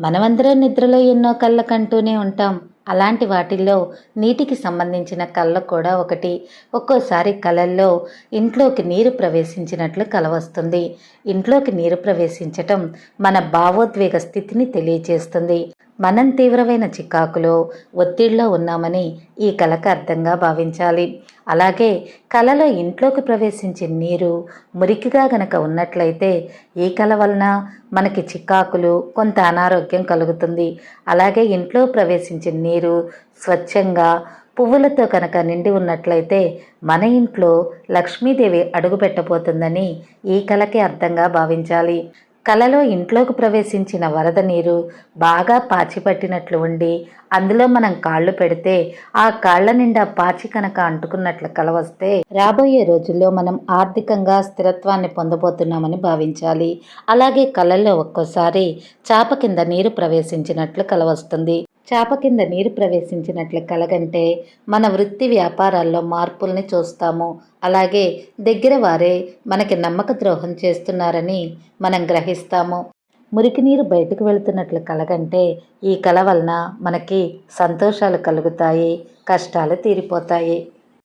మనమందరం నిద్రలో ఎన్నో కళ్ళ కంటూనే ఉంటాం. అలాంటి వాటిల్లో నీటికి సంబంధించిన కళ కూడా ఒకటి. ఒక్కోసారి కలల్లో ఇంట్లోకి నీరు ప్రవేశించినట్లు కల వస్తుంది. ఇంట్లోకి నీరు ప్రవేశించటం మన భావోద్వేగ స్థితిని తెలియచేస్తుంది. మనం తీవ్రమైన చికాకులో, ఒత్తిడిలో ఉన్నామని ఈ కలకు అర్థంగా భావించాలి. అలాగే కలలో ఇంట్లోకి ప్రవేశించే నీరు మురికిగా గనక ఉన్నట్లయితే ఈ కల వలన మనకి చికాకులు, కొంత అనారోగ్యం కలుగుతుంది. అలాగే ఇంట్లో ప్రవేశించిన నీరు స్వచ్ఛంగా పువ్వులతో కనుక నిండి ఉన్నట్లయితే మన ఇంట్లో లక్ష్మీదేవి అడుగుపెట్టబోతుందని ఈ కలకి అర్థంగా భావించాలి. కలలో ఇంట్లోకి ప్రవేశించిన వరద నీరు బాగా పాచిపట్టినట్లు ఉండి అందులో మనం కాళ్ళు పెడితే ఆ కాళ్ళ నిండా పాచి కనుక అంటుకున్నట్లు కల వస్తే రాబోయే రోజుల్లో మనం ఆర్థికంగా స్థిరత్వాన్ని పొందబోతున్నామని భావించాలి. అలాగే కళల్లో ఒక్కోసారి చాప కింద నీరు ప్రవేశించినట్లు కల వస్తుంది. చాప కింద నీరు ప్రవేశించినట్లు కలగంటే మన వృత్తి వ్యాపారాల్లో మార్పుల్ని చూస్తాము. అలాగే దగ్గర వారే మనకి నమ్మక ద్రోహం చేస్తున్నారని మనం గ్రహిస్తాము. మురికి నీరు బయటకు వెళుతున్నట్లు కలగంటే ఈ కల వలన మనకి సంతోషాలు కలుగుతాయి, కష్టాలు తీరిపోతాయి.